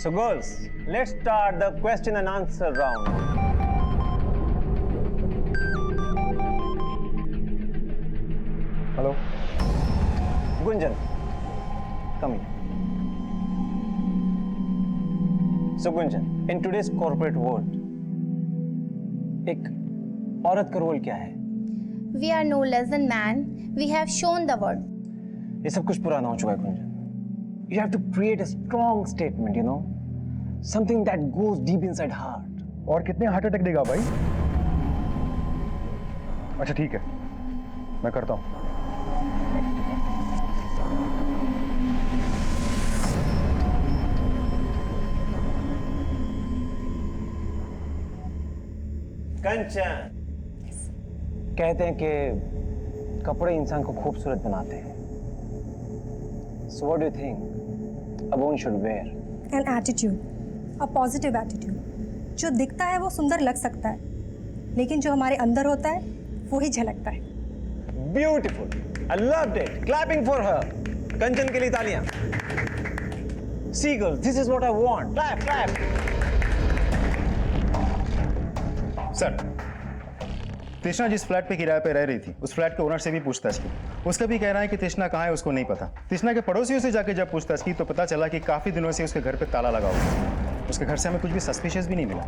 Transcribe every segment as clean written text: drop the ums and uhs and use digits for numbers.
So girls, let's start the question and answer round. Hello. Gunjan, come here. So Gunjan, in today's corporate world, एक औरत का role क्या है? We are no less than man. We have shown the world. ये सब कुछ पुराना हो चुका है Gunjan. You have to create a strong statement, you know, something that goes deep inside heart. और कितने हार्ट अटैक देगा भाई? अच्छा ठीक है, मैं करता हूँ. कंचन, कहते हैं कि कपड़े इंसान को खूबसूरत बनाते हैं. So what do you think a woman should wear? An attitude, a positive attitude. जो दिखता है वो सुंदर लग सकता है, लेकिन जो हमारे अंदर होता है वो ही झलकता है. Beautiful. I loved it. Clapping for her. कंचन के लिए तालियां. See girls, this is what I want. Clap, clap. Sir, तृष्णा जिस फ्लैट पे किराए पे रह रही थी उस फ्लैट के ओनर से भी पूछताछ की. उसका भी कहना है कि तृष्णा कहाँ है उसको नहीं पता. तृष्णा के पड़ोसियों से जाके जब पूछताछ की तो पता चला कि काफी दिनों से उसके घर पे ताला लगा हुआ है. उसके घर से हमें कुछ भी सस्पिशियस भी नहीं मिला.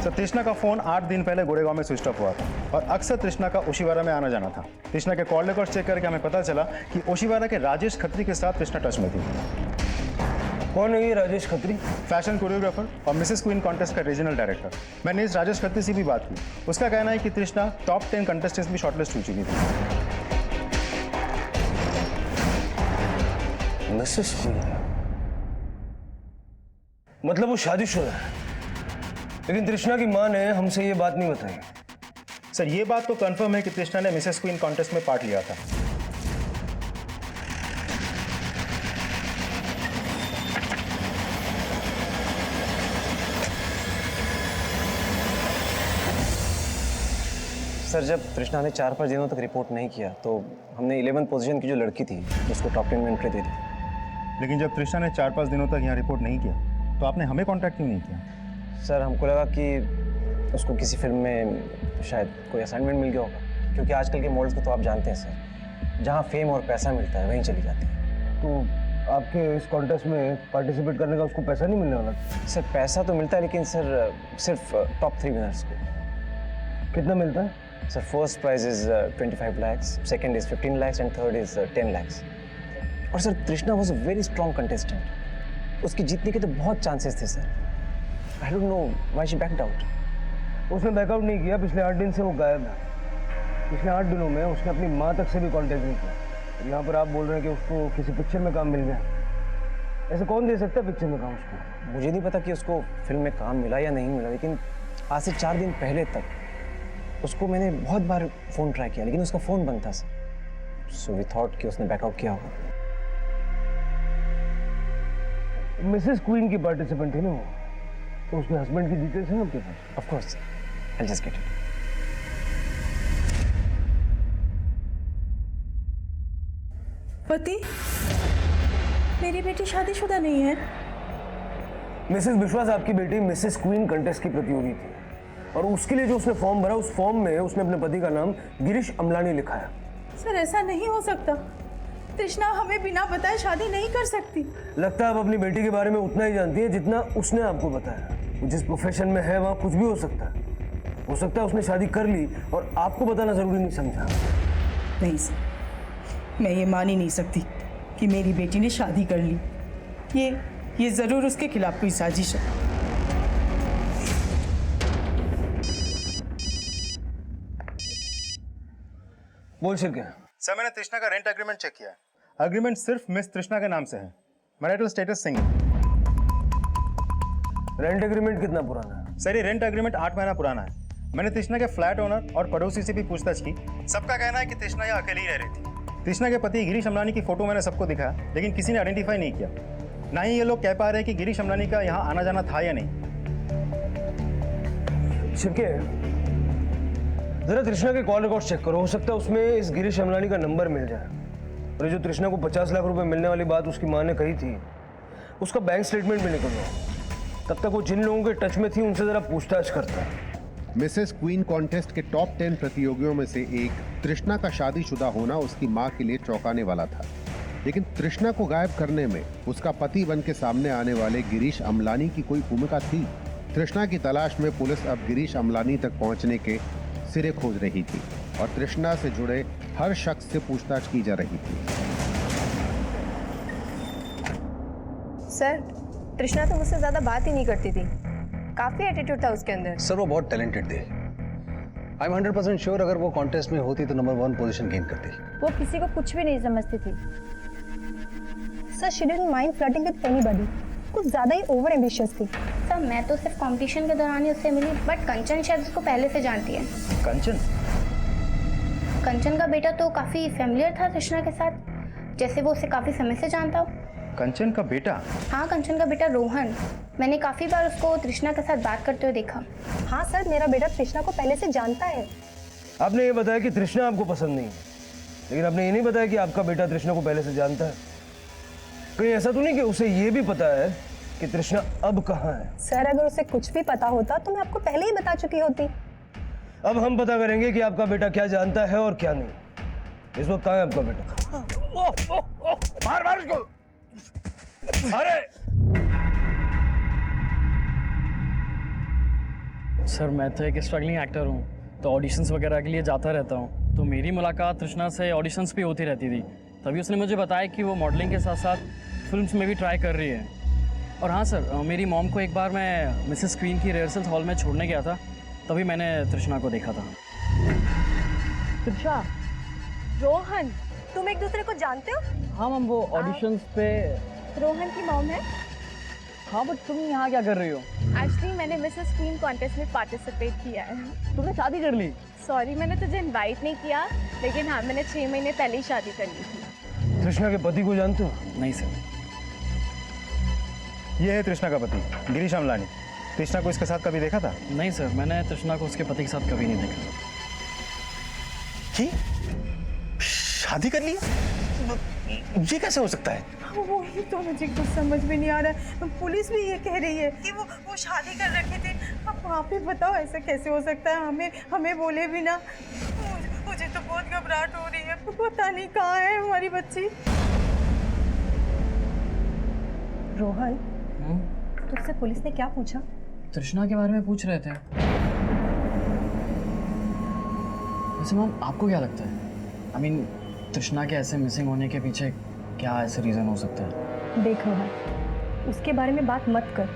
सर, तृष्णा का फोन 8 दिन पहले गोरेगांव में स्विच ऑफ हुआ था और अक्सर तृष्णा का ओशिवारा में आना जाना था. तृष्णा के कॉल रिकॉर्ड चेक करके हमें पता चला कि ओशिवारा के राजेश खत्री के साथ तृष्णा टच में थी. कौन है ये राजेश खत्री? फैशन कोरियोग्राफर और मिसेस क्वीन कॉन्टेस्ट का रीजनल डायरेक्टर. मैंने इस राजेश खत्री से भी बात की. उसका कहना है कि तृष्णा टॉप 10 कंटेस्टेंट्स भी शॉर्टलिस्ट हो चुकी थी. मिसेस क्वीन मतलब वो शादीशुदा है, लेकिन तृष्णा की मां ने हमसे ये बात नहीं बताई. सर, ये बात तो कंफर्म है कि तृष्णा ने मिसेस क्वीन कॉन्टेस्ट में पार्ट लिया था. सर, जब तृष्णा ने 4-5 दिनों तक रिपोर्ट नहीं किया तो हमने 11th पोजीशन की जो लड़की थी उसको टॉप 10 में एंट्री दे दी. लेकिन जब तृष्णा ने 4-5 दिनों तक यहाँ रिपोर्ट नहीं किया तो आपने हमें कॉन्टैक्ट क्यों नहीं किया? सर, हमको लगा कि उसको किसी फिल्म में शायद कोई असाइनमेंट मिल गया होगा, क्योंकि आजकल के मॉडल्स को तो आप जानते हैं सर, जहाँ फेम और पैसा मिलता है वहीं चली जाती है. तो आपके इस कॉन्टेस्ट में पार्टिसिपेट करने का उसको पैसा नहीं मिलने वाला? सर, पैसा तो मिलता है, लेकिन सर सिर्फ टॉप 3 विनर्स को. कितना मिलता है? Sir, first prize is 25 lakhs, second is 15 lakhs and third is 10 lakhs. और सर, तृष्णा was a very strong contestant. उसके जीतने के तो बहुत चांसेस थे sir. I don't know why she backed out. उसने बैकआउट नहीं किया. पिछले 8 दिन से वो गायब है. पिछले 8 दिनों में उसने अपनी माँ तक से भी कांटेक्ट नहीं किया. यहाँ पर आप बोल रहे हैं कि उसको किसी पिक्चर में काम मिल गया. ऐसे कौन दे सकता है पिक्चर में काम उसको? मुझे नहीं पता कि उसको फिल्म में काम मिला या नहीं मिला, लेकिन आज से 4 दिन पहले तक उसको मैंने बहुत बार फोन ट्राई किया, लेकिन उसका फोन बंद था सर. सो वी थॉट कि उसने बैकआउट किया होगा. मिसेस क्वीन की पार्टिसिपेंट थी ना वो, तो उसके हस्बैंड की डिटेल्स हैं आपके पास? Of course, I just get it. पति, मेरी बेटी शादीशुदा नहीं है. मिसेस विश्वास आपकी बेटी मिसेस क्वीन कंटेस्ट की प्रतियोगी थी और उसके लिए जो उसने फॉर्म भरा उस फॉर्म में उसने अपने पति का नाम गिरीश अमलानी लिखा है. सर, ऐसा नहीं हो सकता. तृष्णा हमें बिना बताए शादी नहीं कर सकती. लगता है आप अपनी बेटी के बारे में उतना ही जानती है जितना उसने आपको बताया. वो जिस प्रोफेशन में है वहाँ कुछ भी हो सकता है. हो सकता है उसने शादी कर ली और आपको बताना जरूरी नहीं समझा. नहीं सर, मैं ये मान ही नहीं सकती कि मेरी बेटी ने शादी कर ली. ये जरूर उसके खिलाफ कोई साजिश है. बोल सर क्या? सर, मैंने तृष्णा का रेंट एग्रीमेंट चेक किया है. एग्रीमेंट सिर्फ मिस तृष्णा के नाम से है. Marital status single. Rent agreement कितना पुराना है? सर, ये रेंट एग्रीमेंट 8 महीना पुराना है. मैंने तृष्णा के फ्लैट ओनर और पड़ोसी से भी पूछताछ की. सबका कहना है कि तृष्णा यहाँ अकेली ही रह रही थी. तृष्णा के पति गिरीश अमलानी की फोटो मैंने सबको दिखाया, लेकिन किसी ने आइडेंटिफाई नहीं किया. ना ही ये लोग कह पा रहे हैं कि गिरीश अमलानी का यहाँ आना जाना था या नहीं. शिवके, जरा तृष्णा के कॉल रिकॉर्ड चेक करो. हो सकता है उसमें इस गिरीश अमलानी का नंबर मिल जाए. और ये जो तृष्णा को 50 लाख रुपए मिलने वाली बात उसकी माँ ने कही थी, उसका बैंक स्टेटमेंट भी निकल रहा। तब तक वो जिन लोगों के टच में थी उनसे जरा पूछताछ करता है। मिसेस क्वीन कॉन्टेस्ट के टॉप 10 प्रतियोगियों में से एक तृष्णा का शादीशुदा होना उसकी मां के लिए चौंकाने वाला था, लेकिन तृष्णा को गायब करने में उसका पति बन के सामने आने वाले गिरीश अमलानी की कोई भूमिका थी। तृष्णा की तलाश में पुलिस अब गिरीश अमलानी तक पहुंचने के सिरे खोज रही थी और तृष्णा से जुड़े हर शख्स से पूछताछ की जा रही थी। सर, तृष्णा तो मुझसे ज्यादा बात ही नहीं करती थी। काफी एटीट्यूड था उसके अंदर। सर वो बहुत टैलेंटेड थी। आई एम 100% श्योर अगर वो कॉन्टेस्ट में होती तो नंबर 1 पोजीशन गेन करती। वो किसी को कुछ भी नहीं समझती थी। Sir she didn't mind flirting with anybody. कुछ ज्यादा ही ओवर एम्बिशियस थी। सर मैं तो सिर्फ कंपटीशन के दौरान ही उससे मिली, बट कंचन शायद उसको पहले से जानती है। कंचन? कंचन का बेटा तो काफी फेमिलियर था तृष्णा के साथ, जैसे वो उसे काफी समय से जानता हो। कंचन का बेटा? हाँ, कंचन का बेटा रोहन। मैंने काफी बार उसको तृष्णा के साथ बात करते हुए देखा। हाँ सर, मेरा बेटा तृष्णा को पहले से जानता है। आपने ये बताया कि तृष्णा आपको पसंद नहीं है, लेकिन आपने ये नहीं बताया कि आपका बेटा तृष्णा को पहले से जानता है। कहीं ऐसा तो नहीं कि उसे ये भी पता है कि तृष्णा अब कहाँ है? सर अगर उसे कुछ भी पता होता तो मैं आपको पहले ही बता चुकी होती। अब हम पता करेंगे कि आपका बेटा क्या जानता है और क्या नहीं। इस वक्त कहाँ है आपका बेटा? मार उसको। अरे सर मैं तो एक स्ट्रगलिंग एक्टर हूँ, तो ऑडिशंस वगैरह के लिए जाता रहता हूँ। तो मेरी मुलाकात तृष्णा से ऑडिशंस भी होती रहती थी। तभी उसने मुझे बताया कि वो मॉडलिंग के साथ साथ फिल्म्स में भी ट्राई कर रही है। और हाँ सर, मेरी मॉम को एक बार मैं मिसेस क्वीन की रिहर्सल हॉल में छोड़ने गया था, तभी मैंने तृष्णा को देखा था। तृषा, रोहन, तुम एक दूसरे को जानते हो? हाँ मैम, वो ऑडिशंस पे। रोहन की मॉम है। हाँ बट तुम यहाँ क्या कर रही हो? एक्चुअली मैंने मिसेस क्वीन कॉन्टेस्ट में पार्टिसिपेट किया है। तुमने शादी कर ली? सॉरी, मैंने तुझे इनवाइट नहीं किया, लेकिन हाँ मैंने 6 महीने पहले ही शादी कर ली थी। तृष्णा के पति को जानते हो? नहीं सर। ये है तृष्णा का पति गिरीश अमलानी। तृष्णा को इसके साथ कभी देखा था? नहीं सर, मैंने तृष्णा को उसके पति के साथ कभी नहीं देखा। की? शादी कर ली? ये कैसे हो सकता है? वही तो मुझे कुछ समझ में नहीं आ रहा है। पुलिस भी ये कह रही है कि वो शादी कर रखे थे। अब आप ही बताओ ऐसा कैसे हो सकता है? हमें बोले भी ना। मुझे तो बहुत घबराहट हो रही है। पता नहीं कहाँ है हमारी बच्ची। रोहन, तुझसे पुलिस ने क्या पूछा? तृष्णा के बारे में पूछ रहे थे। वैसे मैम आपको क्या लगता है? आई मीन तृष्णा के ऐसे मिसिंग होने के पीछे क्या ऐसे रीज़न हो सकता है? देख रोहन, उसके बारे में बात मत कर।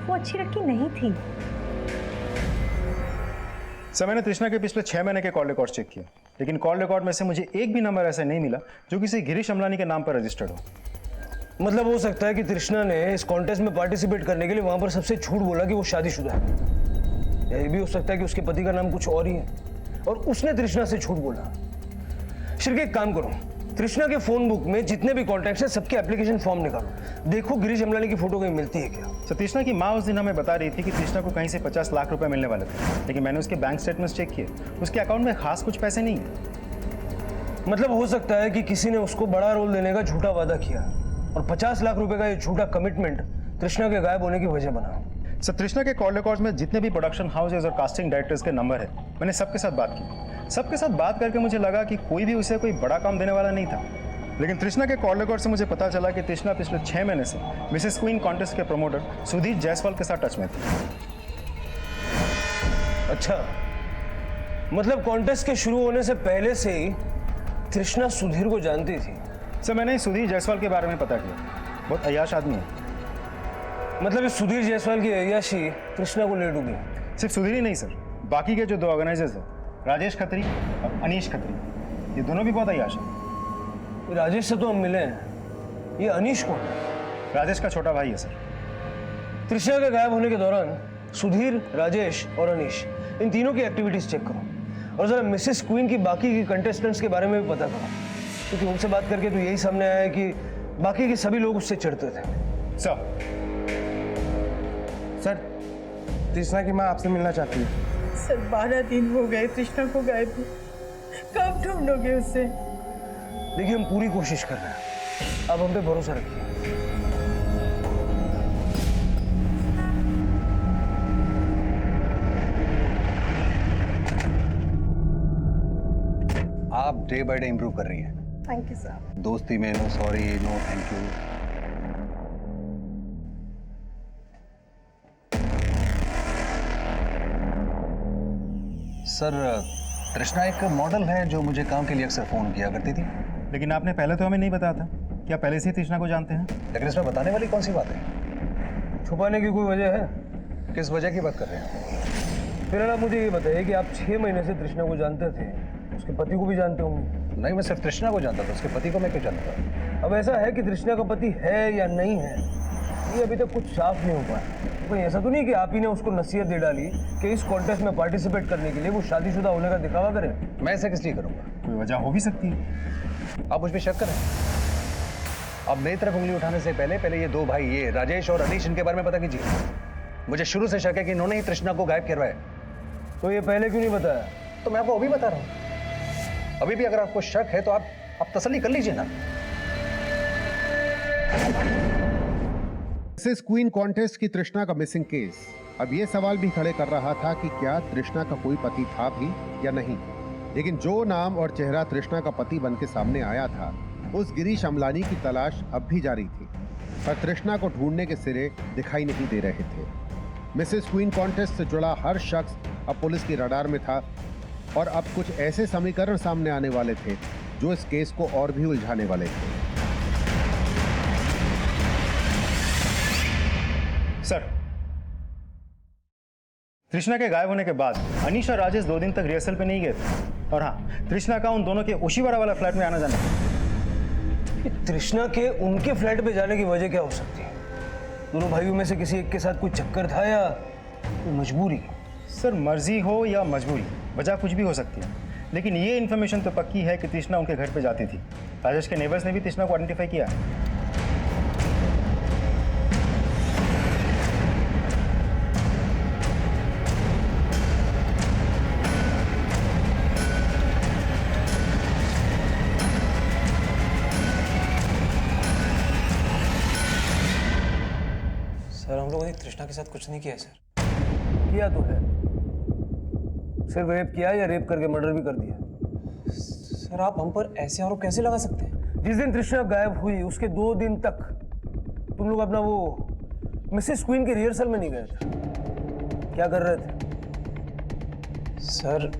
वो अच्छी लड़की नहीं थी। सर मैंने तृष्णा के पिछले 6 महीने के कॉल रिकॉर्ड चेक किए, लेकिन कॉल रिकॉर्ड में से मुझे एक भी नंबर ऐसा नहीं मिला जो किसी गिरीश अमलानी के नाम पर रजिस्टर्ड हो। मतलब हो सकता है कि तृष्णा ने इस कॉन्टेस्ट में पार्टिसिपेट करने के लिए वहां पर सबसे झूठ बोला कि वो शादीशुदा है। यह भी हो सकता है कि उसके पति का नाम कुछ और ही है और उसने तृष्णा से झूठ बोला। शिरके एक काम करो, तृष्णा के फोन बुक में जितने भी कॉन्टैक्ट्स हैं सबके एप्लीकेशन फॉर्म निकालो, देखो गिरीश अमलानी की फोटो कहीं मिलती है क्या। सर तृष्णा की माँ उस दिन हमें बता रही थी कि तृष्णा को कहीं से 50 लाख रुपए मिलने वाले थे, लेकिन मैंने उसके बैंक स्टेटमेंट्स चेक किए, उसके अकाउंट में खास कुछ पैसे नहीं है। मतलब हो सकता है कि किसी ने उसको बड़ा रोल देने का झूठा वादा किया और 50 लाख रुपए का ये झूठा कमिटमेंट तृष्णा के गायब होने की वजह बना। सर तृष्णा के कॉल रिकॉर्ड्स में जितने भी प्रोडक्शन हाउसेज और कास्टिंग डायरेक्टर्स के नंबर है, मैंने सबके साथ बात की। सबके साथ बात करके मुझे लगा कि कोई भी उसे कोई बड़ा काम देने वाला नहीं था, लेकिन तृष्णा के कॉल रिकॉर्ड से मुझे पता चला कि तृष्णा पिछले 6 महीने से मिसेस क्वीन कॉन्टेस्ट के प्रमोटर सुधीर जायसवाल के साथ टच में थी। अच्छा, मतलब कॉन्टेस्ट के शुरू होने से पहले से ही तृष्णा सुधीर को जानती थी? सर मैंने सुधीर जायसवाल के बारे में पता किया, बहुत अय्याश आदमी है। मतलब इस सुधीर जायसवाल की अय्याशी तृष्णा को ले डूबी? सिर्फ सुधीर ही नहीं सर, बाकी के जो 2 ऑर्गेनाइजर्स हैं, राजेश खत्री और अनीश खत्री, ये दोनों भी बहुत अय्याश हैं। राजेश से तो हम मिले हैं, ये अनीश कौन है? राजेश का छोटा भाई है सर। तृष्णा के गायब होने के दौरान सुधीर, राजेश और अनीश, इन तीनों की एक्टिविटीज चेक करो और जरा मिसेस क्वीन की बाकी की कंटेस्टेंट्स के बारे में भी पता करो, क्योंकि उनसे बात करके तो यही सामने आया है कि बाकी के सभी लोग उससे चिढ़ते थे। सर, तृष्णा की माँ आपसे मिलना चाहती है। सर 12 दिन हो गए तृष्णा को गायब हुए। कब ढूंढोगे उसे? देखिए हम पूरी कोशिश कर रहे हैं, अब हम पे भरोसा रखिए। आप डे बाय डे इम्प्रूव कर रही हैं। Thank you sir. दोस्ती में no sorry, no thank you. Sir, Trishna एक मॉडल है जो मुझे काम के लिए अक्सर फोन किया करती थी। लेकिन आपने पहले तो हमें नहीं बताया था। क्या पहले से ही तृष्णा को जानते हैं? लेकिन इसमें बताने वाली कौन सी बात है? छुपाने की कोई वजह है? किस वजह की बात कर रहे हैं? फिर आप मुझे ये बताइए कि आप 6 महीने से तृष्णा को जानते थे, उसके पति को भी जानते होंगे। नहीं, मैं सिर्फ तृष्णा को जानता था, उसके पति को मैं क्यों जानता? अब ऐसा है कि तृष्णा का पति है या नहीं है, ये अभी तक कुछ साफ नहीं हो पाया। कोई ऐसा तो नहीं कि आप ही ने उसको नसीहत दे डाली कि इस कॉन्टेस्ट में पार्टिसिपेट करने के लिए वो शादीशुदा होने का दिखावा करे? मैं ऐसा किस लिए करूंगा? कोई वजह हो भी सकती है। आप मुझ पर शक करें। अब मेरी तरफ उंगली उठाने से पहले ये दो भाई, ये राजेश और अनीश, इनके बारे में पता कीजिए। मुझे शुरू से शक है कि इन्होंने ही तृष्णा को गायब करवाया। तो ये पहले क्यों नहीं बताया? तो मैं आपको अभी बता रहा हूं। अभी भी अगर आपको शक है तो आप तसल्ली कर लीजिए ना। मिसेस क्वीन कॉन्टेस्ट की तृष्णा का मिसिंग केस अब ये सवाल भी खड़े कर रहा था कि क्या तृष्णा का कोई पति था भी या नहीं। लेकिन जो नाम और चेहरा तृष्णा का पति बन के सामने आया था, उस गिरीश अमलानी की तलाश अब भी जारी थी, पर तृष्णा को ढूंढने के सिरे दिखाई नहीं दे रहे थे। मिसेस क्वीन कॉन्टेस्ट से जुड़ा हर शख्स अब पुलिस की रडार में था और अब कुछ ऐसे समीकरण सामने आने वाले थे जो इस केस को और भी उलझाने वाले थे। सर, तृष्णा के गायब होने के बाद अनीश और राजेश 2 दिन तक रिहर्सल पे नहीं गए थे। और हाँ, तृष्णा का उन दोनों के ओशीवाड़ा वाला फ्लैट में आना जाना। तृष्णा के उनके फ्लैट पे जाने की वजह क्या हो सकती है? दोनों भाइयों में से किसी एक के साथ कोई चक्कर था या कोई मजबूरी? सर, मर्जी हो या मजबूरी, वजह कुछ भी हो सकती है। लेकिन ये इन्फॉर्मेशन तो पक्की है कि तृष्णा उनके घर पे जाती थी। राजेश के नेबर्स ने भी तृष्णा को आइडेंटिफाई किया। सर, हम लोगों ने तृष्णा के साथ कुछ नहीं किया सर। किया तो है। सिर्फ रेप किया या रेप करके मर्डर भी कर दिया? सर, आप हम पर ऐसे आरोप कैसे लगा सकते हैं? जिस दिन तृष्णा गायब हुई उसके 2 दिन तक तुम लोग अपना वो मिसेस क्वीन के रिहर्सल में नहीं गए थे। क्या कर रहे थे? सर,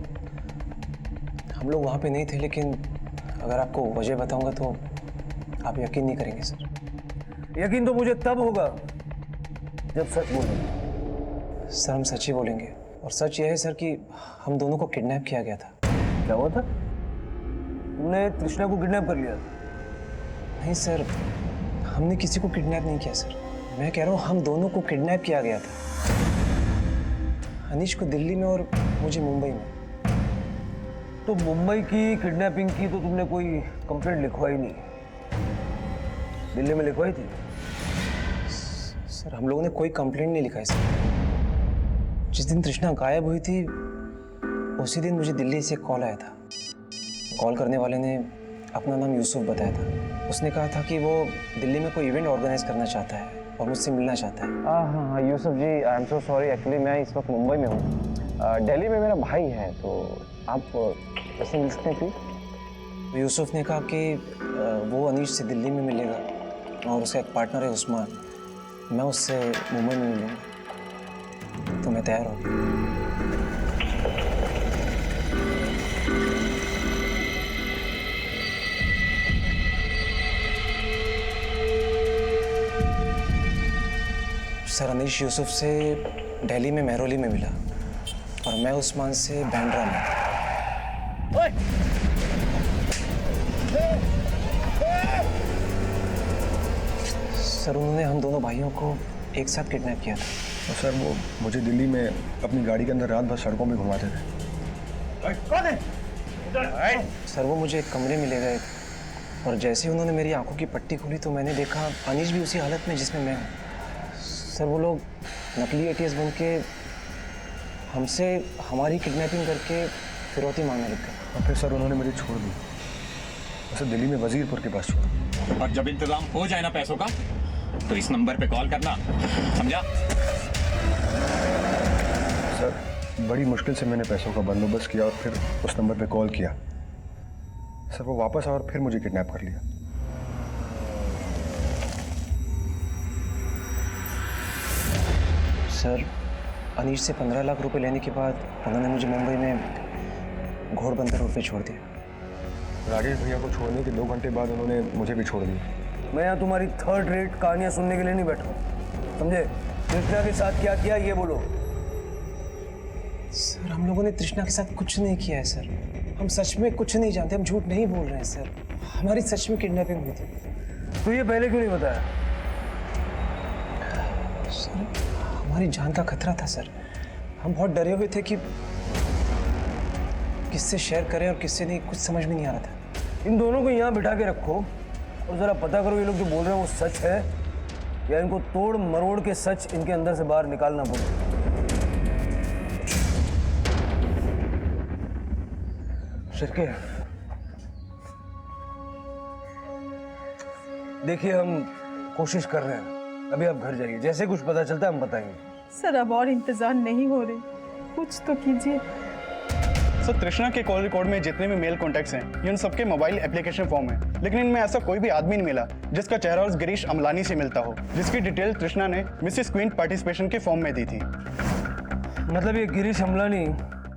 हम लोग वहाँ पे नहीं थे, लेकिन अगर आपको वजह बताऊंगा तो आप यकीन नहीं करेंगे सर। यकीन तो मुझे तब होगा जब सच बोलूंगा। सर, हम सच ही बोलेंगे, और सच यह है सर कि हम दोनों को किडनैप किया गया था। क्या हुआ था? तुमने तृष्णा को किडनैप कर लिया? नहीं सर, हमने किसी को किडनैप नहीं किया सर। मैं कह रहा हूँ हम दोनों को किडनैप किया गया था। अनीश को दिल्ली में और मुझे मुंबई में। तो मुंबई की किडनैपिंग की तो तुमने कोई कंप्लेंट लिखवाई नहीं, दिल्ली में लिखवाई थी? सर, हम लोगों ने कोई कंप्लेंट नहीं लिखा है सर। जिस दिन तृष्णा गायब हुई थी उसी दिन मुझे दिल्ली से कॉल आया था। कॉल करने वाले ने अपना नाम यूसुफ बताया था। उसने कहा था कि वो दिल्ली में कोई इवेंट ऑर्गेनाइज करना चाहता है और मुझसे मिलना चाहता है। हाँ, Yusuf ji, I am so sorry. Actually मैं इस वक्त मुंबई में हूँ। दिल्ली में मेरा भाई है, तो आप उससे मिल सकते हैं प्लीज? तो यूसुफ ने कहा कि वो अनीश से दिल्ली में मिलेगा और उसका एक पार्टनर है उस्मान, मैं उससे मुंबई में मिलूंगा। तो मैं तैयार हो गया। सर, अनीश यूसुफ से दिल्ली में मेहरौली में मिला और मैं उस्मान से बैंड्रा में। सर, उन्होंने हम दोनों भाइयों को एक साथ किडनैप किया था। तो सर, वो मुझे दिल्ली में अपनी गाड़ी के अंदर रात भर सड़कों में घुमाते थे। कौन है? सर, वो मुझे एक कमरे में ले गए और जैसे ही उन्होंने मेरी आंखों की पट्टी खोली तो मैंने देखा अनीश भी उसी हालत में जिसमें मैं हूँ। सर, वो लोग नकली एटीएस बन के हमसे हमारी किडनैपिंग करके फिरौती मांगने लग गए। और फिर सर उन्होंने मुझे छोड़ दी, उसे दिल्ली में वजीरपुर के पास छोड़ा। और जब इंतजाम हो जाए ना पैसों का तो इस नंबर पे कॉल करना, समझा? सर, बड़ी मुश्किल से मैंने पैसों का बंदोबस्त किया और फिर उस नंबर पे कॉल किया। सर वो वापस आया और फिर मुझे किडनैप कर लिया। सर अनीश से 15 लाख रुपए लेने के बाद उन्होंने मुझे मुंबई में घोड़बंदर रोड पे छोड़ दिया। राजेश भैया को छोड़ने के 2 घंटे बाद उन्होंने मुझे भी छोड़ दिया। मैं यहाँ तुम्हारी थर्ड रेट कहानियाँ सुनने के लिए नहीं बैठा हूँ, समझे? तृष्णा के साथ क्या किया ये बोलो। सर हम लोगों ने तृष्णा के साथ कुछ नहीं किया है सर। हम सच में कुछ नहीं जानते, हम झूठ नहीं बोल रहे हैं सर। हमारी सच में किडनैपिंग हुई थी। तो ये पहले क्यों नहीं बताया? सर हमारी जान का खतरा था सर। हम बहुत डरे हुए थे कि किससे शेयर करें और किससे नहीं, कुछ समझ में नहीं आ रहा था। इन दोनों को यहाँ बिठा के रखो और ज़रा पता करो ये लोग जो बोल रहे हैं वो सच है या इनको तोड़ मरोड़ के सच इनके अंदर से बाहर निकालना पड़ेगा। शिरके, देखिए हम कोशिश कर रहे हैं, अभी आप घर जाइए, जैसे कुछ पता चलता है हम बताएंगे। सर अब और इंतजार नहीं हो रहे, कुछ तो कीजिए। सर तृष्णा के कॉल रिकॉर्ड में जितने भी मेल कॉन्टैक्ट्स हैं ये उन सबके मोबाइल एप्लीकेशन फॉर्म है, लेकिन इनमें ऐसा कोई भी आदमी नहीं मिला जिसका चेहरा उस गिरीश अमलानी से मिलता हो, जिसकी डिटेल तृष्णा ने मिसेस क्वीन पार्टिसिपेशन के फॉर्म में दी थी। मतलब ये गिरीश अमलानी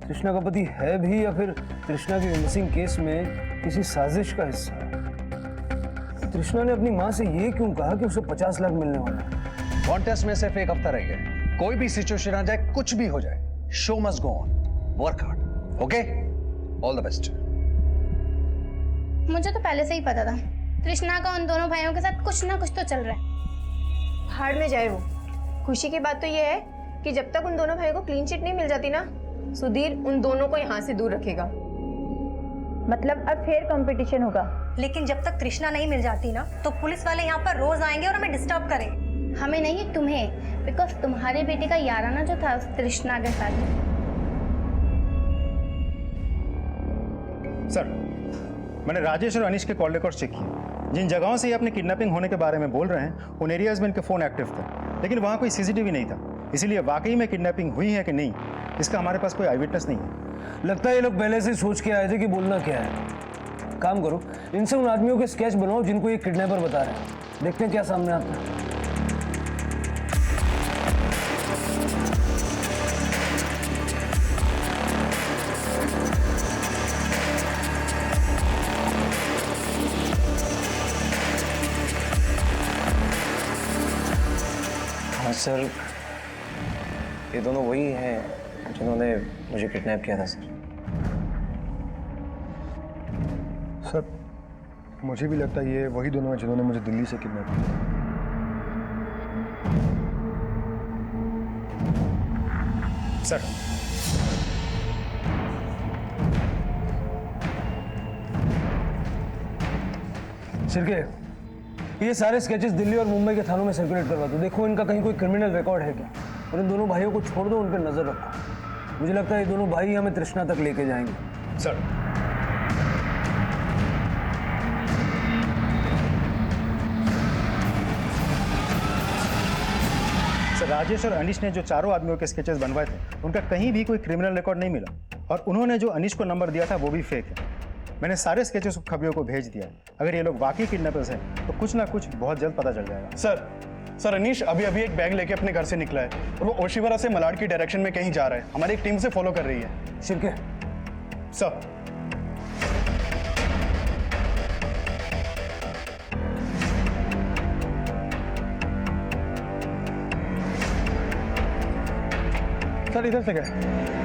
तृष्णा का पति है भी या फिर तृष्णा के मिसिंग केस में किसी साजिश का हिस्सा है? तृष्णा ने अपनी माँ से ये क्यों कहा कि उसे 50 लाख मिलने वाला है? कॉन्टेस्ट में सिर्फ एक हफ्ता रह गया, कोई भी सिचुएशन आ जाए, कुछ भी हो जाए, show must go on, work hard, okay? All the best. मुझे तो पहले से ही पता था तृष्णा का उन दोनों भाइयों के साथ कुछ ना कुछ तो चल रहा है। हार में जाए वो। खुशी की बात तो ये है कि जब तक उन दोनों भाइयों को क्लीन चिट नहीं मिल जाती ना, सुधीर उन दोनों को यहाँ से दूर रखेगा। मतलब अब फिर कंपटीशन होगा। लेकिन जब तक तृष्णा नहीं मिल जाती ना तो पुलिस वाले यहाँ पर रोज आएंगे और हमें डिस्टर्ब करेंगे। हमें नहीं, तुम्हें, बिकॉज तुम्हारे बेटे का याराना जो था उस तृष्णा के साथ। सर मैंने राजेश और अनीश के कॉल रिकॉर्ड चेक किए। जिन जगहों से ये अपने किडनैपिंग होने के बारे में बोल रहे हैं उन एरियाज में इनके फ़ोन एक्टिव थे, लेकिन वहाँ कोई सीसीटीवी नहीं था। इसीलिए वाकई में किडनैपिंग हुई है कि नहीं इसका हमारे पास कोई आई विटनेस नहीं है। लगता है ये लोग पहले से सोच के आए थे कि बोलना क्या है। काम करो, इनसे उन आदमियों के स्केच बनाओ जिनको ये किडनैपर बता रहे हैं, देखते हैं क्या सामने आता है। हाँ सर, ये दोनों वही हैं जिन्होंने मुझे किडनैप किया था सर। सर मुझे भी लगता है ये वही दोनों हैं जिन्होंने मुझे दिल्ली से किडनैप किया। सर सिरके, ये सारे स्केचेस दिल्ली और मुंबई के थानों में सर्कुलेट करवा दो। देखो इनका कहीं कोई क्रिमिनल रिकॉर्ड है क्या, और इन दोनों भाइयों को छोड़ दो, उन पर नजर रखो। मुझे लगता है ये दोनों भाई हमें तृष्णा तक लेके जाएंगे। सर राजेश और अनीश ने जो चारों आदमियों के स्केचेस बनवाए थे उनका कहीं भी कोई क्रिमिनल रिकॉर्ड नहीं मिला, और उन्होंने जो अनीश को नंबर दिया था वो भी फेक है। मैंने सारे स्केचेस खबियों को भेज दिया है। अगर ये लोग वाकई किडनैपर्स हैं तो कुछ ना कुछ बहुत जल्द पता चल जाएगा। सर अनीश अभी एक बैग लेके अपने घर से निकला है और वो ओशिवरा से मलाड की डायरेक्शन में कहीं जा रहा है। हमारी एक टीम से फॉलो कर रही है। शिरके, सर सर इधर से गए।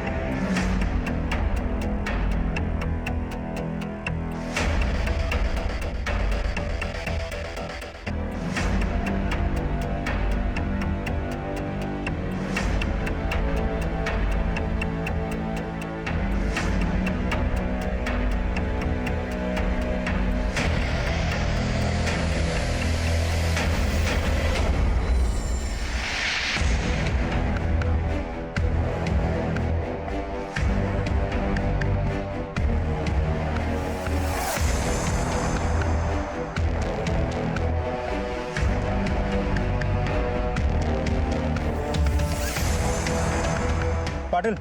पाटिल,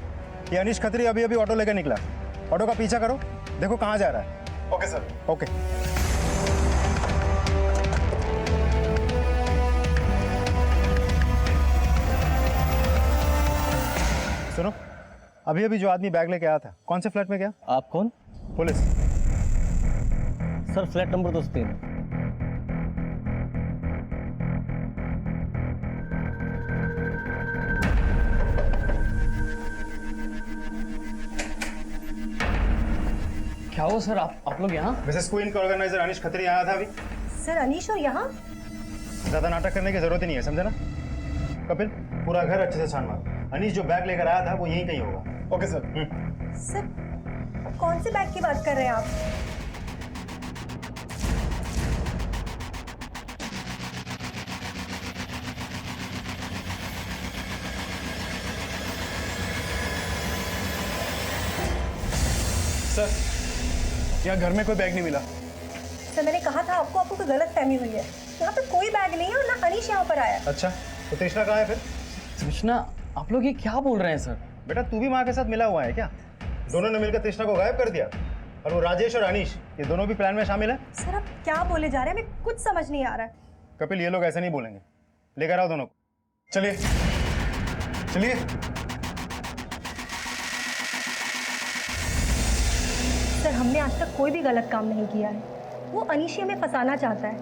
ये अनीश खत्री अभी ऑटो लेकर निकला। ऑटो का पीछा करो, देखो कहाँ जा रहा है। Okay sir. ओके। सुनो, अभी अभी जो आदमी बैग लेके आया था, कौन से फ्लैट में गया? आप कौन? पुलिस। Sir flat number 203। क्या हुआ सर, आप लोग यहाँ? मिसेस क्वीन का ऑर्गेनाइजर अनीश खत्री आया था अभी। सर अनीश और यहाँ? ज्यादा नाटक करने की जरूरत ही नहीं है, समझे ना? कपिल, पूरा घर अच्छे से छान मार। अनीश जो बैग लेकर आया था वो यहीं कहीं होगा। Okay sir. सर कौन से बैग की बात कर रहे हैं आप? सर, यहाँ घर में कोई बैग नहीं मिला। सर मैंने कहा था आपको, आपको कोई गलत फहमी हुई है। यहाँ पे कोई बैग नहीं है और ना अनीश यहाँ पर आया। अच्छा, तो तृष्णा कहाँ है फिर? तृष्णा, आप लोग ये क्या बोल रहे हैं सर? बेटा तू भी माँ के साथ मिला हुआ है क्या? दोनों ने मिलकर तृष्णा को गायब कर दिया। और वो राजेश और अनीश, ये दोनों भी प्लान में शामिल है? सर आप क्या बोले जा रहे हैं, हमें कुछ समझ नहीं आ रहा है। कपिल, ये लोग ऐसे नहीं बोलेंगे। लेकर आओ दोनों को। चलिए चलिए। सर हमने आज तक कोई भी गलत काम नहीं किया है। वो अनीश हमें फंसाना चाहता है,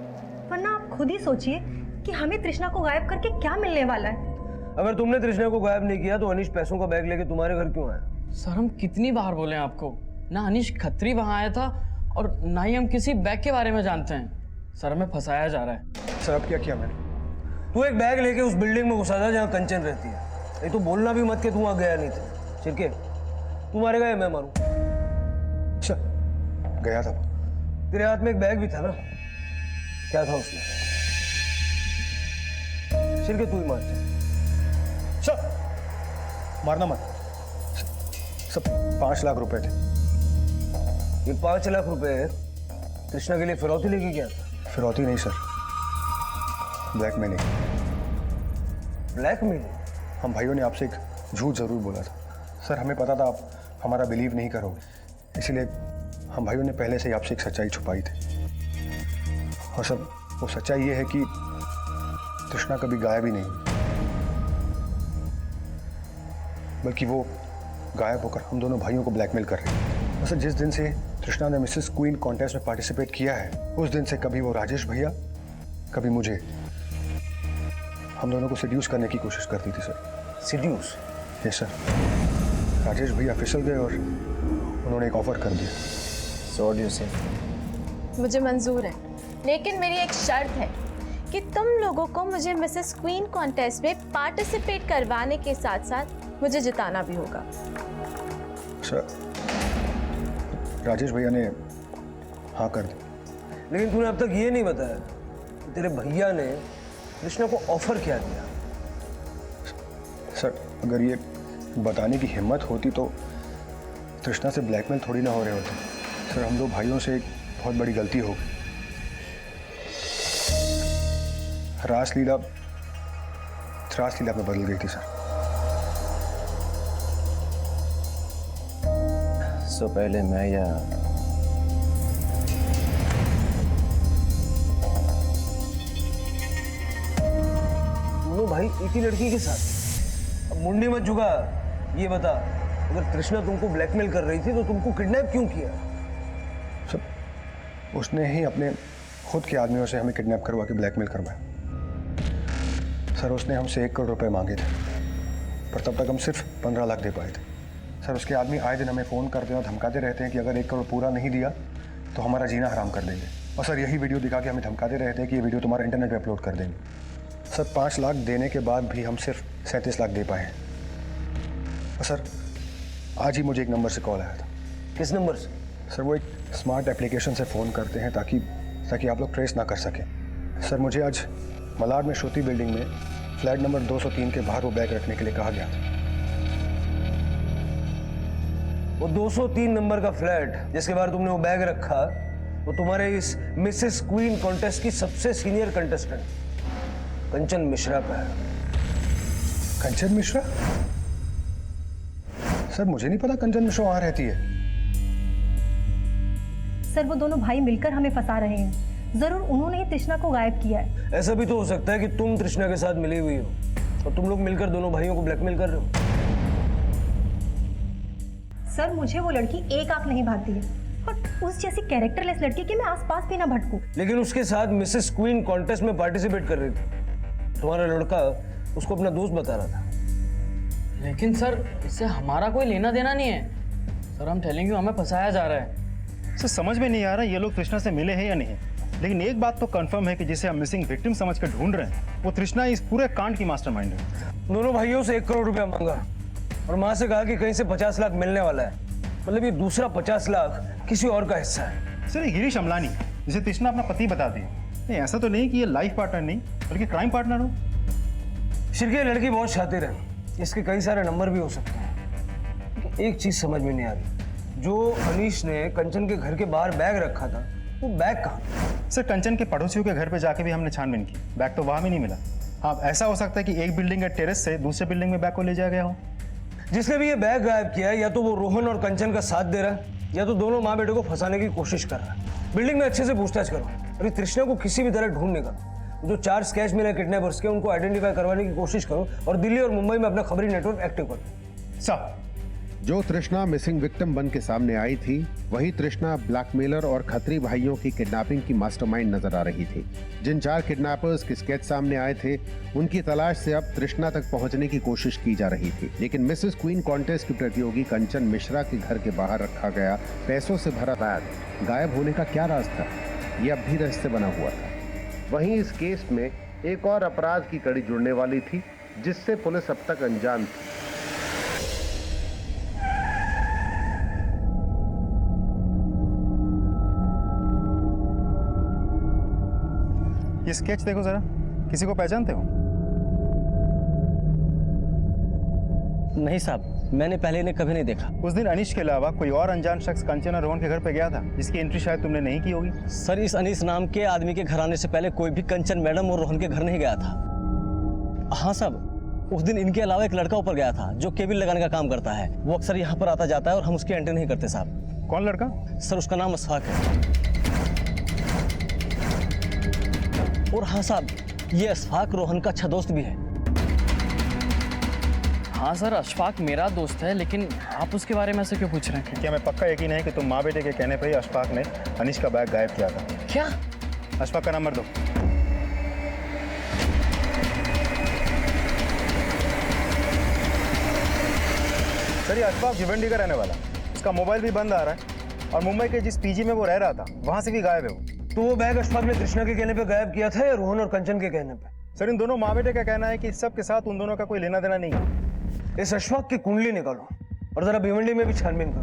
वरना आप खुद ही सोचिए कि हमें तृष्णा को गायब करके क्या मिलने वाला है। अगर तुमने तृष्णा को गायब नहीं किया तो अनीश पैसों का बैग लेके तुम्हारे घर क्यों आया? सर हम कितनी बार बोले आपको, ना अनीश खत्री वहाँ आया था और ना ही हम किसी बैग के बारे में जानते हैं। सर हमें फंसाया जा रहा है। सर अब क्या किया मैंने? तू एक बैग लेके उस बिल्डिंग में घुसा था जहाँ कंचन रहती है। ये तो बोलना भी मत कि तू वहाँ गया नहीं था। छिरके, तू मारेगा या मैं मारूं? अच्छा, गया था। तेरे हाथ में एक बैग भी था ना, क्या था उसमें? छिरके तू ही मार। मारना मत। सब 5 लाख रुपए थे। ये 5 लाख रुपए कृष्णा के लिए फिरौती लेके गया था? फिरौती नहीं सर, ब्लैकमेलिंग। ब्लैकमेलिंग? हम भाइयों ने आपसे एक झूठ जरूर बोला था सर। हमें पता था आप हमारा बिलीव नहीं करोगे, इसीलिए हम भाइयों ने पहले से ही आपसे एक सच्चाई छुपाई थी। और सर वो सच्चाई ये है कि तृष्णा कभी गायब ही नहीं हुई, बल्कि वो गायब होकर हम दोनों भाइयों को ब्लैकमेल कर रही है। और सर जिस दिन से तृष्णा ने मिसेस क्वीन कॉन्टेस्ट में पार्टिसिपेट किया है, उस दिन से कभी वो राजेश भैया, कभी मुझे, हम दोनों को सिड्यूस करने की कोशिश करती थी sir. Seduce? Yes sir. Rajesh भैया फिसल गए और उन्होंने एक ऑफर कर दिया। सो व्हाट डू यू से? मुझे मंजूर है, लेकिन मेरी एक शर्त है कि तुम लोगों को मुझे मिसेस क्वीन कॉन्टेस्ट में पार्टिसिपेट करवाने के साथ साथ मुझे जिताना भी होगा। सर राजेश भैया ने हाँ कर दी। लेकिन तूने अब तक ये नहीं बताया कि तेरे भैया ने कृष्णा को ऑफर क्या दिया। सर अगर ये बताने की हिम्मत होती तो तृष्णा से ब्लैकमेल थोड़ी ना हो रहे होते। सर हम दो भाइयों से एक बहुत बड़ी गलती हो गई। रासलीला त्रासलीला में बदल गई थी सर। सो पहले मैं या दोनों भाई एक ही लड़की के साथ? अब मुंडी मत झुका, ये बता, अगर तृष्णा तुमको ब्लैकमेल कर रही थी तो तुमको किडनैप क्यों किया? सर उसने ही अपने खुद के आदमियों से हमें किडनैप करवा के ब्लैकमेल करवाया। सर उसने हमसे 1 करोड़ रुपए मांगे थे, पर तब तक हम सिर्फ 15 लाख दे पाए थे। सर उसके आदमी आए दिन हमें फ़ोन करते हैं और धमकाते रहते हैं कि अगर 1 करोड़ पूरा नहीं दिया तो हमारा जीना हराम कर देंगे। और सर यही वीडियो दिखा के हमें धमकाते रहते हैं कि ये वीडियो तुम्हारा इंटरनेट पे अपलोड कर देंगे। सर 5 लाख देने के बाद भी हम सिर्फ 37 लाख दे पाए हैं। और सर आज ही मुझे एक नंबर से कॉल आया था। किस नंबर से? सर वो एक स्मार्ट एप्लीकेशन से फ़ोन करते हैं ताकि आप लोग ट्रेस ना कर सकें। सर मुझे आज मलाड में श्रुति बिल्डिंग में फ्लैट नंबर 203 के बाहर वो बैग रखने के लिए कहा गया था। वो 203 नंबर का फ्लैट जिसके बाहर तुमने वो बैग रखा, वो तुम्हारे इस मिसेस क्वीन कॉन्टेस्ट की सबसे सीनियर कंटेस्टेंट कंचन मिश्रा का है। कंचन मिश्रा? सर मुझे नहीं पता कंचन मिश्रा वहां रहती है। सर वो दोनों भाई मिलकर हमें फंसा रहे हैं। जरूर उन्होंने ही तृष्णा को गायब किया है। ऐसा भी तो हो सकता है कि तुम तृष्णा के साथ मिली हुई हो और तुम लोग मिलकर दोनों भाइयों को ब्लैकमेल कर रहे हो। सर मुझे वो लड़की एक आंख नहीं भाती है और उस जैसी कैरेक्टरलेस लड़की के मैं आसपास भी ना भटकूं। लेकिन उसके साथ मिसेस क्वीन कॉन्टेस्ट में पार्टिसिपेट कर रही थी। तुम्हारा लड़का उसको अपना दोस्त बता रहा था। लेकिन सर इससे हमारा कोई लेना देना नहीं है सर। हम टेलिंग यू, हमें फंसाया जा रहा है। सर समझ में नहीं आ रहा ये लोग तृष्णा से मिले हैं या नहीं, लेकिन एक बात तो कंफर्म है कि जिसे हम मिसिंग विक्टिम समझ कर ढूंढ रहे हैं वो तृष्णा इस पूरे कांड की मास्टरमाइंड है। दोनों भाइयों से 1 करोड़ रुपया मांगा और माँ से कहा कि कहीं से 50 लाख मिलने वाला है। मतलब ये दूसरा 50 लाख किसी और का हिस्सा है। सर ये गिरीश अमलानी जिसे तृष्णा अपना पति बताती है। नहीं ऐसा तो नहीं कि ये लाइफ पार्टनर नहीं बल्कि क्राइम पार्टनर हो। शिरके लड़की बहुत शातिर है, इसके कई सारे नंबर भी हो सकते हैं। लेकिन एक चीज समझ में नहीं आ रही, जो अनीश ने कंचन के घर के बाहर बैग रखा था वो बैग कहाँ? सर कंचन के पड़ोसियों के घर पे जाके भी हमने छानबीन की, बैग तो वहां भी नहीं मिला। हाँ ऐसा हो सकता है कि एक बिल्डिंग के टेरेस से दूसरे बिल्डिंग में बैग को ले जाया गया हो। जिसने भी ये बैग गायब किया है या तो वो रोहन और कंचन का साथ दे रहा है या तो दोनों माँ बेटे को फंसाने की कोशिश कर रहा है। बिल्डिंग में अच्छे से पूछताछ करो और तृष्णा को किसी भी तरह ढूंढ निकालो। जो 4 स्केच मिले किडनैपर्स के उनको आइडेंटिफाई करवाने की कोशिश करो और दिल्ली और मुंबई में अपना खबरी नेटवर्क एक्टिव करो। सर जो तृष्णा मिसिंग विक्टिम बन के सामने आई थी वही तृष्णा ब्लैकमेलर और खत्री भाइयों की किडनैपिंग की मास्टरमाइंड नजर आ रही थी। जिन 4 किडनैपर्स के स्केच सामने आए थे उनकी तलाश से अब तृष्णा तक पहुंचने की कोशिश की जा रही थी। लेकिन मिसेस क्वीन कॉन्टेस्ट की प्रतियोगी कंचन मिश्रा के घर के बाहर रखा गया पैसों से भरा बैग गायब होने का क्या राज था, ये अब भी रहस्य बना हुआ था। वहीं इस केस में एक और अपराध की कड़ी जुड़ने वाली थी जिससे पुलिस अब तक अनजान थी। ये स्केच देखो जरा, किसी को पहचानते हो? नहीं साहब, मैंने पहले इन्हें कभी नहीं देखा। उस दिन अनीश के अलावा कोई और अनजान शख्स कंचन और रोहन के घर पे गया था जिसकी एंट्री शायद तुमने नहीं की होगी। सर इस अनीस नाम के आदमी के घर आने से पहले कोई भी कंचन मैडम और रोहन के घर नहीं गया था। हाँ साहब, उस दिन इनके अलावा एक लड़का ऊपर गया था जो केबिल लगाने का काम करता है। वो अक्सर यहाँ पर आता जाता है और हम उसकी एंट्री नहीं करते साहब। कौन लड़का? सर उसका नाम अशफाक है। और हाँ साहब, ये अशफाक रोहन का अच्छा दोस्त भी है। हाँ सर, अशफाक मेरा दोस्त है, लेकिन आप उसके बारे में ऐसे क्यों पूछ रहे हैं? क्या मैं पक्का यकीन है कि तुम माँ बेटे के कहने पर ही अशफाक ने अनीश का बैग गायब किया था? क्या? अशफाक का नंबर दो। सर ये अशफाक भिवंडी का रहने वाला, उसका मोबाइल भी बंद आ रहा है और मुंबई के जिस पीजी में वो रह रहा था वहां से भी गायब है वो। तो वो बैग अशफाक ने कृष्णा के कहने पे गायब किया था या रोहन और कंचन के कहने पे? सर इन दोनों माँ बेटे का कहना है कि सब के साथ उन दोनों का कोई लेना देना नहीं है। इस अशफाक की कुंडली निकालो और जरा भिवंडी में भी छानबीन करो।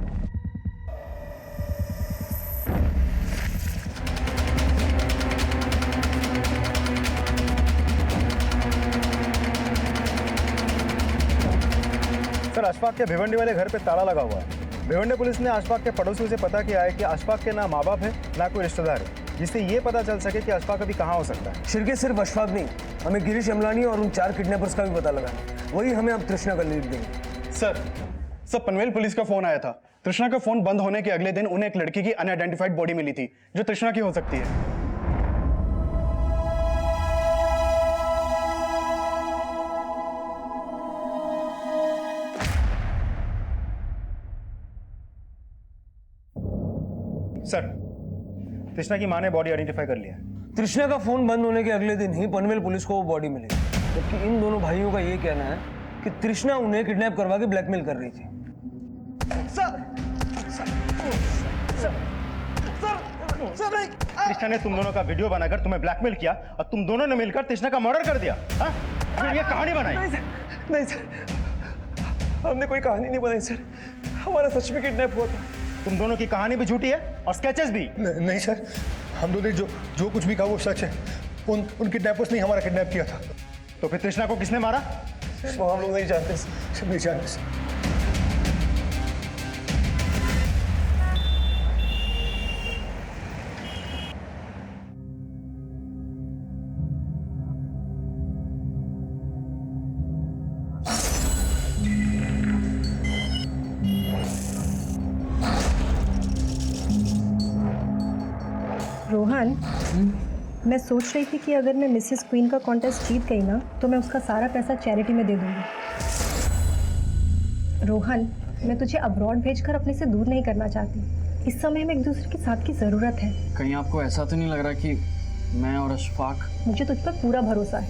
सर अशफाक के भिवंडी वाले घर पे ताला लगा हुआ है। भिवंडी पुलिस ने अशफाक के पड़ोसियों से पता किया है कि अशफाक के ना माँ बाप है ना कोई रिश्तेदार है, जिससे ये पता चल सके कि अशफाक अभी कहाँ हो सकता है। शिरके सिर्फ अशफाक नहीं, हमें गिरीश अमलानी और उन 4 किडनैपर्स का भी पता लगाना। वही हमें अब तृष्णा का लीड देंगे। सर पनवेल पुलिस का फोन आया था। तृष्णा का फोन बंद होने के अगले दिन उन्हें एक लड़की की अनआइडेंटिफाइड बॉडी मिली थी जो तृष्णा की हो सकती है। सर तृष्णा की मां ने बॉडी आइडेंटिफाई कर लिया है। तृष्णा का फोन बंद होने के अगले दिन ही पनवेल पुलिस को वो बॉडी मिली, जबकि इन दोनों भाइयों का ये कहना है कि तृष्णा उन्हें किडनैप करवा के ब्लैकमेल कर रही थी। तृष्णा ने तुम दोनों का वीडियो बनाकर तुम्हें ब्लैकमेल किया और तुम दोनों ने मिलकर तृष्णा का मर्डर कर दिया। फिर ये कहानी बनाई? नहीं सर, हमने कोई कहानी नहीं बनाई सर, हमारा सच में किडनैप हुआ था। तुम दोनों की कहानी भी झूठी है और स्केचेस भी। नहीं सर, हम दोनों ने जो कुछ भी कहा वो सच है। उन किडनैपर्स ने हमारा किडनैप किया था। तो फिर तृष्णा को किसने मारा? वो हम लोग नहीं जानते सर, नहीं जानते सर। रोहन, मैं सोच रही थी कि अगर मैं मिसेस क्वीन का कॉन्टेस्ट जीत गई ना तो मैं उसका सारा पैसा चैरिटी में दे दूंगी। रोहन, मैं तुझे अब्रॉड भेजकर अपने से दूर नहीं करना चाहती। इस समय हमें एक दूसरे के साथ की ज़रूरत है। कहीं आपको ऐसा तो नहीं लग रहा कि मैं और अशफाक? मुझे तुझ पर पूरा भरोसा है,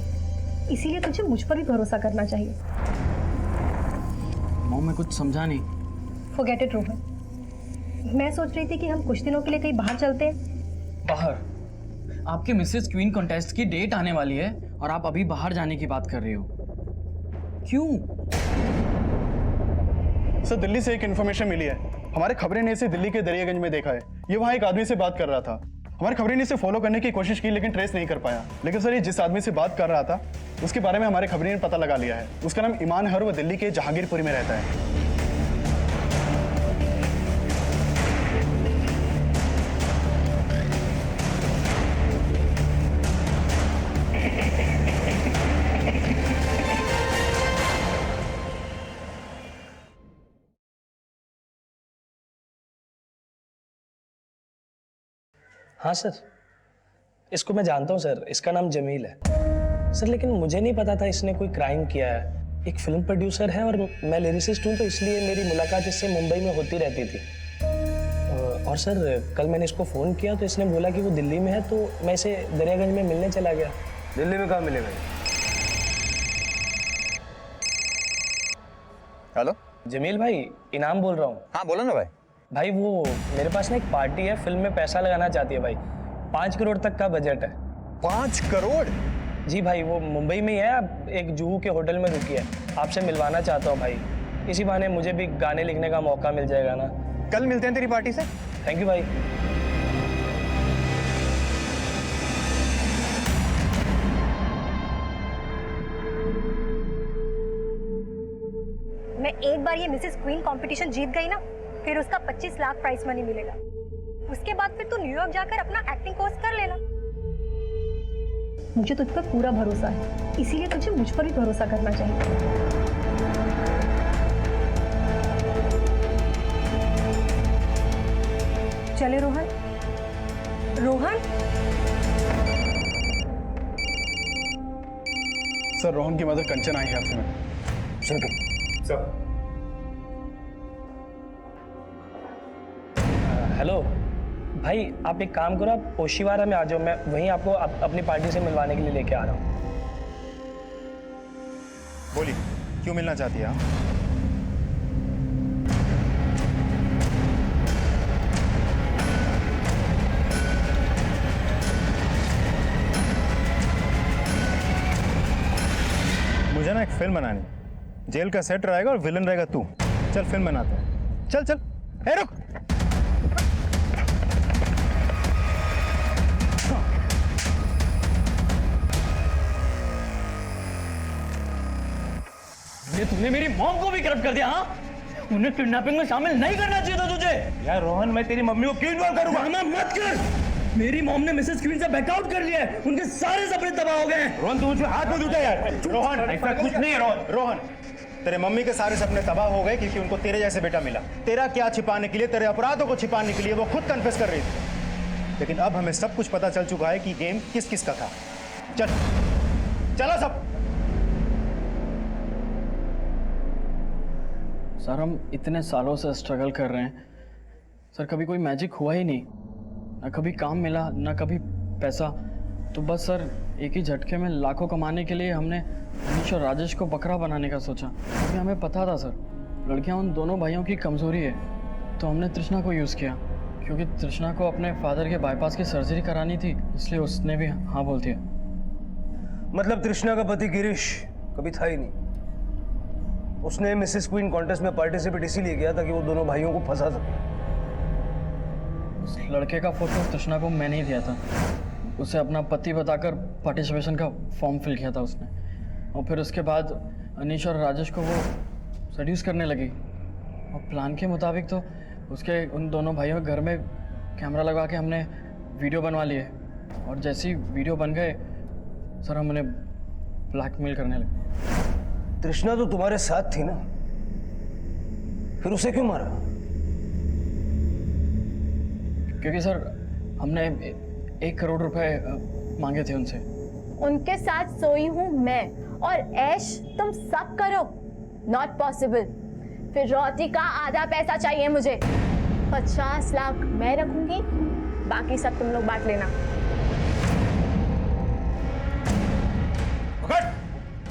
इसीलिए तुझे मुझ पर भी भरोसा करना चाहिए। मॉम, मैं कुछ समझा नहीं। फॉरगेट इट रोहन, मैं सोच रही थी कि हम कुछ दिनों के लिए कहीं बाहर चलते हैं। बाहर? आपके मिसेस क्वीन कॉन्टेस्ट की डेट आने वाली है और आप अभी बाहर जाने की बात कर रही हो, क्यों? सर, दिल्ली से एक इन्फॉर्मेशन मिली है। हमारे खबरें ने इसे दिल्ली के दरियागंज में देखा है। ये वहाँ एक आदमी से बात कर रहा था। हमारे खबरें ने इसे फॉलो करने की कोशिश की लेकिन ट्रेस नहीं कर पाया। लेकिन सर, ये जिस आदमी से बात कर रहा था उसके बारे में हमारे खबरें ने पता लगा लिया है। उसका नाम ईमान है और वो दिल्ली के जहांगीरपुरी में रहता है। हाँ सर, इसको मैं जानता हूँ सर, इसका नाम जमील है सर, लेकिन मुझे नहीं पता था इसने कोई क्राइम किया है। एक फिल्म प्रोड्यूसर है और मैं लिरिसिस्ट हूँ, तो इसलिए मेरी मुलाकात इससे मुंबई में होती रहती थी। और सर, कल मैंने इसको फ़ोन किया तो इसने बोला कि वो दिल्ली में है, तो मैं इसे दरियागंज में मिलने चला गया। दिल्ली में कहाँ मिलेगा? हेलो जमील भाई, इनाम बोल रहा हूँ। हाँ बोलो ना भाई। भाई वो मेरे पास ना एक पार्टी है, फिल्म में पैसा लगाना चाहती है भाई। 5 करोड़ तक का बजट है। 5 करोड़? जी भाई, वो मुंबई में ही है, अब एक जुहू के होटल में रुकी है। आपसे मिलवाना चाहता हूँ भाई, इसी बहाने मुझे भी गाने लिखने का मौका मिल जाएगा ना। कल मिलते हैं तेरी पार्टी से। थैंक यू भाई। मैं एक बार ये मिसेस क्वीन कंपटीशन जीत गई ना, फिर उसका 25 लाख प्राइस मनी मिलेगा। उसके बाद फिर तू न्यूयॉर्क जाकर अपना एक्टिंग कोर्स कर लेना। मुझे तुझ पर पूरा भरोसा है, इसीलिए तुझे मुझ पर भी भरोसा करना चाहिए। चले रोहन। रोहन? सर, रोहन की मदर कंचन आई है आपसे मिलने। सर। हेलो भाई, आप एक काम करो, आप ओशिवारा में आ जाओ, मैं वहीं आपको अपनी पार्टी से मिलवाने के लिए लेके आ रहा हूँ। बोलिए, क्यों मिलना चाहती है आप? मुझे ना एक फिल्म बनानी, जेल का सेट रहेगा और विलन रहेगा तू। चल फिल्म बनाते हैं, चल चल। ए रुक, ये तूने मेरी मॉम को भी करप्ट कर दिया। हाँ, उन्हें किडनैपिंग में शामिल नहीं करना चाहिए था तुझे। यार रोहन, मैं तेरी मम्मी को क्यों इन्वॉल्व करूंगा? मत कर। मेरी मॉम ने मिसेस क्वीन से बैकआउट कर लिया है, उनके सारे सपने तबाह हो गए। रोहन, तू मुझे हाथ मत उठा यार। रोहन, ऐसा कुछ नहीं है। रोहन, रोहन, तेरे मम्मी के सारे सपने तबाह हो गए क्योंकि उनको तेरे जैसे बेटा मिला। तेरा क्या छिपाने के लिए, तेरे अपराधों को छिपाने के लिए वो खुद कन्फेस कर रही थी। लेकिन अब हमें सब कुछ पता चल चुका है कि गेम किस किस का था। चल चलो सब। सर, हम इतने सालों से स्ट्रगल कर रहे हैं सर, कभी कोई मैजिक हुआ ही नहीं। ना कभी काम मिला, ना कभी पैसा। तो बस सर, एक ही झटके में लाखों कमाने के लिए हमने अनीश और राजेश को बकरा बनाने का सोचा। क्योंकि हमें पता था सर, लड़कियां उन दोनों भाइयों की कमज़ोरी है। तो हमने तृष्णा को यूज़ किया, क्योंकि तृष्णा को अपने फादर के बाईपास की सर्जरी करानी थी, इसलिए उसने भी हाँ बोल दिया। मतलब तृष्णा का पति गिरीश कभी था ही नहीं। उसने मिसेस क्वीन कॉन्टेस्ट में पार्टिसिपेट इसीलिए किया ताकि वो दोनों भाइयों को फंसा सके। उस लड़के का फोटो तृष्णा को मैंने ही दिया था। उसे अपना पति बताकर पार्टिसिपेशन का फॉर्म फिल किया था उसने। और फिर उसके बाद अनीश और राजेश को वो सड्यूस करने लगी। और प्लान के मुताबिक तो उसके उन दोनों भाइयों के घर में कैमरा लगा के हमने वीडियो बनवा लिए। और जैसे ही वीडियो बन गए सर, हम उन्हें ब्लैकमेल करने लगे। तृष्णा तो तुम्हारे साथ थी ना, फिर उसे क्यों मारा? क्योंकि सर, हमने 1 करोड़ रुपए मांगे थे उनसे। उनके साथ सोई हूँ मैं, और ऐश तुम सब करो, नॉट पॉसिबल। फिर रोटी का आधा पैसा चाहिए मुझे। 50 लाख मैं रखूंगी, बाकी सब तुम लोग बांट लेना।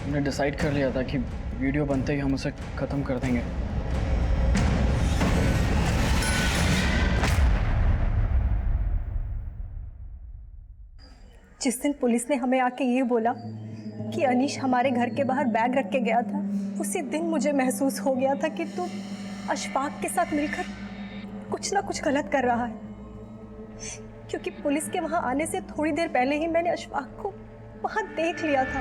हमने डिसाइड कर लिया था कि वीडियो बनते ही हम उसे खत्म कर देंगे। जिस दिन पुलिस ने हमें आके ये बोला कि अनीश हमारे घर के बाहर बैग रख के गया था, उसी दिन मुझे महसूस हो गया था कि तू अशफाक के साथ मिलकर कुछ ना कुछ गलत कर रहा है। क्योंकि पुलिस के वहां आने से थोड़ी देर पहले ही मैंने अशफाक को वहां देख लिया था।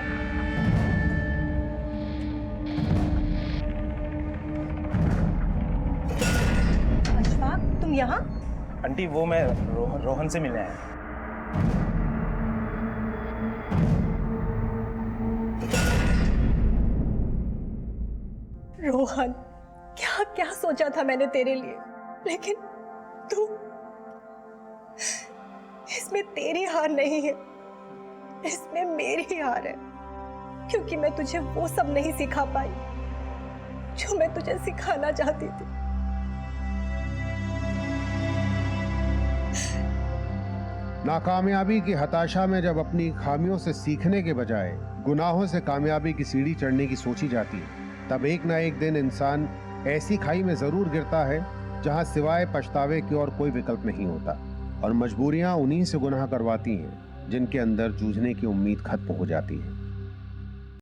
अशफाक, तुम यहाँ? आंटी वो मैं रोहन से मिलने आया। रोहन, क्या क्या सोचा था मैंने तेरे लिए, लेकिन तू, इसमें तेरी हार नहीं है, इसमें मेरी हार है। क्योंकि मैं तुझे वो सब नहीं सिखा पाई जो मैं तुझे सिखाना चाहती थी। नाकामयाबी की हताशा में जब अपनी खामियों से सीखने के बजाय गुनाहों से कामयाबी की सीढ़ी चढ़ने की सोची जाती है, तब एक ना एक दिन इंसान ऐसी खाई में जरूर गिरता है जहां सिवाय पछतावे की और कोई विकल्प नहीं होता, और मजबूरियां उन्हीं से गुनाह करवाती हैं जिनके अंदर जूझने की उम्मीद खत्म हो जाती है।